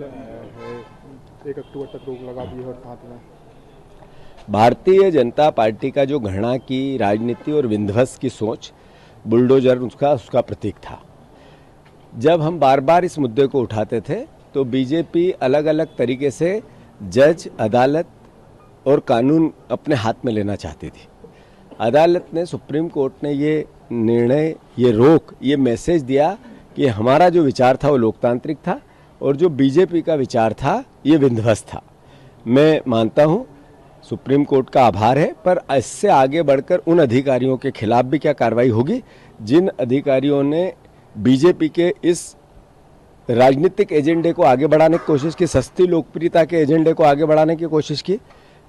है 1 अक्टूबर तक रोक लगा दी है और साथ में भारतीय जनता पार्टी का जो घृणा की राजनीति और विध्वंस की सोच बुलडोजर उसका प्रतीक था। जब हम बार बार इस मुद्दे को उठाते थे तो बीजेपी अलग अलग तरीके से जज, अदालत और कानून अपने हाथ में लेना चाहती थी। अदालत ने, सुप्रीम कोर्ट ने ये निर्णय, ये रोक, ये मैसेज दिया कि हमारा जो विचार था वो लोकतांत्रिक था और जो बीजेपी का विचार था ये विध्वंस था। मैं मानता हूँ सुप्रीम कोर्ट का आभार है, पर इससे आगे बढ़कर उन अधिकारियों के खिलाफ भी क्या कार्रवाई होगी जिन अधिकारियों ने बीजेपी के इस राजनीतिक एजेंडे को आगे बढ़ाने की कोशिश की, सस्ती लोकप्रियता के एजेंडे को आगे बढ़ाने की कोशिश की।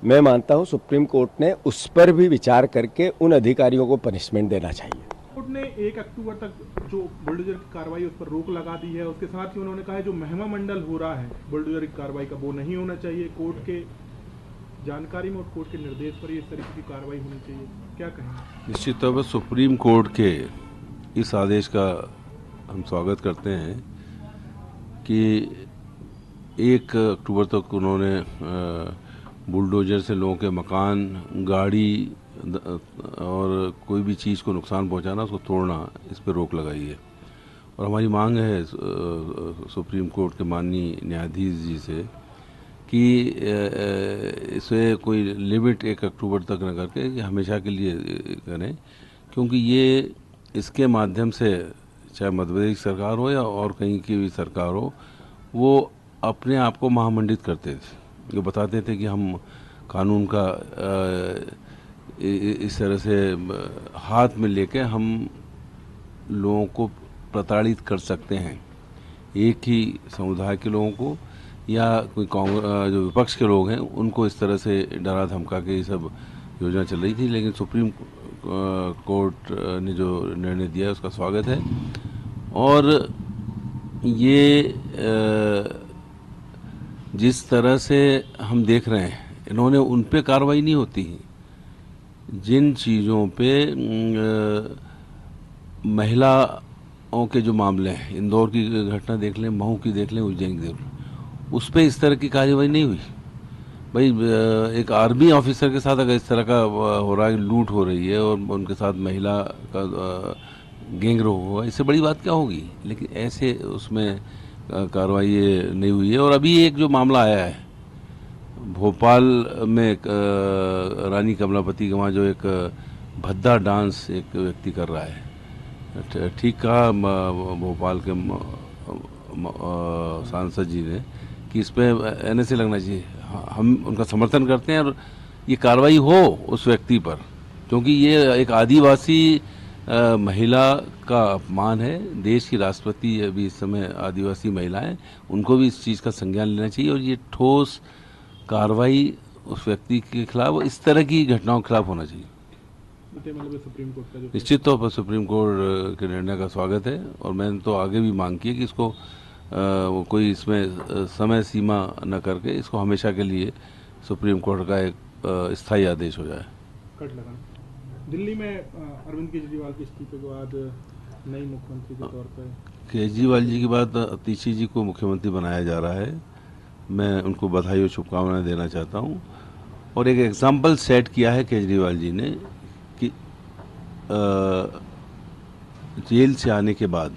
मैं मानता हूं सुप्रीम कोर्ट ने उस पर भी विचार करके उन अधिकारियों को पनिशमेंट देना चाहिए। कोर्ट ने 1 अक्टूबर तक जो बुलडोजर की कार्रवाई उस पर रोक लगा दी है। उसके साथ ही उन्होंने कहा है जो महिमा मंडल हो रहा है बुलडोजर की कार्रवाई का, वो नहीं होना चाहिए। कोर्ट के जानकारी में और कोर्ट के निर्देश पर इस तरीके की कार्रवाई होनी चाहिए, क्या कहें? निश्चित तौर पर सुप्रीम कोर्ट के इस आदेश का हम स्वागत करते हैं कि 1 अक्टूबर तक उन्होंने बुलडोजर से लोगों के मकान, गाड़ी और कोई भी चीज़ को नुकसान पहुंचाना, उसको तोड़ना, इस पर रोक लगाई है। और हमारी मांग है सुप्रीम कोर्ट के माननीय न्यायाधीश जी से कि इसे कोई लिमिट 1 अक्टूबर तक न करके हमेशा के लिए करें, क्योंकि ये इसके माध्यम से चाहे मध्य प्रदेश सरकार हो या और कहीं की भी सरकार हो, वो अपने आप को महामंडित करते थे। वो बताते थे कि हम कानून का इस तरह से हाथ में लेके हम लोगों को प्रताड़ित कर सकते हैं, एक ही समुदाय के लोगों को या कोई कांग्रेस जो विपक्ष के लोग हैं उनको इस तरह से डरा धमका के ये सब योजना चल रही थी। लेकिन सुप्रीम कोर्ट ने जो निर्णय दिया है उसका स्वागत है। और ये जिस तरह से हम देख रहे हैं, इन्होंने उन पे कार्रवाई नहीं होती, जिन चीज़ों पे महिलाओं के जो मामले हैं, इंदौर की घटना देख लें, महू की देख लें, उज्जैन की देख लें, उस पर इस तरह की कार्रवाई नहीं हुई। भाई एक आर्मी ऑफिसर के साथ अगर इस तरह का हो रहा है, लूट हो रही है और उनके साथ महिला का गैंगरेप हुआ, इससे बड़ी बात क्या होगी? लेकिन ऐसे उसमें कार्रवाई नहीं हुई है। और अभी एक जो मामला आया है भोपाल में, रानी कमलापति के वहाँ जो एक भद्दा डांस एक व्यक्ति कर रहा है, ठीक कहा भोपाल के सांसद जी ने कि इस पर NSA लगना चाहिए। हम उनका समर्थन करते हैं और ये कार्रवाई हो उस व्यक्ति पर, क्योंकि ये एक आदिवासी महिला का अपमान है। देश की राष्ट्रपति अभी इस समय आदिवासी महिलाएं, उनको भी इस चीज़ का संज्ञान लेना चाहिए और ये ठोस कार्रवाई उस व्यक्ति के खिलाफ, इस तरह की घटनाओं के खिलाफ होना चाहिए। सुप्रीम कोर्ट का जो निश्चित तौर पर सुप्रीम कोर्ट के निर्णय का स्वागत है और मैंने तो आगे भी मांग की है कि इसको कोई इसमें समय सीमा न करके इसको हमेशा के लिए सुप्रीम कोर्ट का एक स्थायी आदेश हो जाए। कट लगा। दिल्ली में अरविंद केजरीवाल के इस्तीफे के बाद नई मुख्यमंत्री के तौर पर केजरीवाल जी के बाद अतिशी जी को मुख्यमंत्री बनाया जा रहा है। मैं उनको बधाई और शुभकामनाएं देना चाहता हूं। और एक एग्जाम्पल सेट किया है केजरीवाल जी ने कि जेल से आने के बाद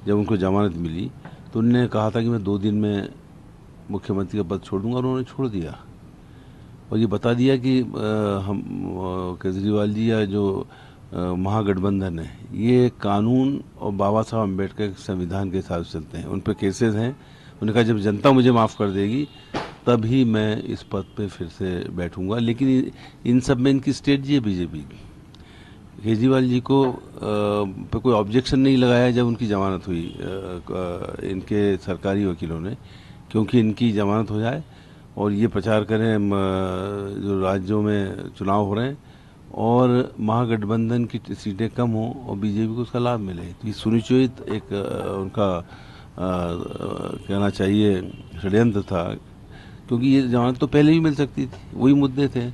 जब उनको जमानत मिली तो उन्होंने कहा था कि मैं 2 दिन में मुख्यमंत्री का पद छोड़ दूंगा, और उन्होंने छोड़ दिया। और ये बता दिया कि हम केजरीवाल जी या जो महागठबंधन है, ये कानून और बाबा साहब अम्बेडकर के संविधान के हिसाब से चलते हैं। उन पर केसेस हैं। उन्होंने कहा जब जनता मुझे माफ़ कर देगी तभी मैं इस पद पे फिर से बैठूंगा। लेकिन इन सब में इनकी स्ट्रेटजी है बीजेपी की। केजरीवाल जी को पे कोई ऑब्जेक्शन नहीं लगाया जब उनकी जमानत हुई इनके सरकारी वकीलों ने, क्योंकि इनकी जमानत हो जाए और ये प्रचार करें जो राज्यों में चुनाव हो रहे हैं और महागठबंधन की सीटें कम हों और बीजेपी को उसका लाभ मिले। तो ये सुनिश्चित एक उनका कहना चाहिए षड्यंत्र था, क्योंकि ये जमानत तो पहले ही मिल सकती थी, वही मुद्दे थे।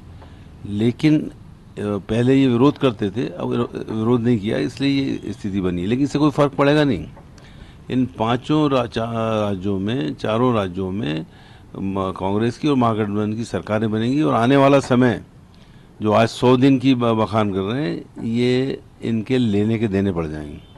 लेकिन पहले ये विरोध करते थे, अब विरोध नहीं किया, इसलिए ये स्थिति बनी। लेकिन इससे कोई फर्क पड़ेगा नहीं, इन पांचों राज्यों में, चारों राज्यों में कांग्रेस की और महागठबंधन की सरकारें बनेंगी और आने वाला समय जो आज 100 दिन की बखान कर रहे हैं, ये इनके लेने के देने पड़ जाएंगे।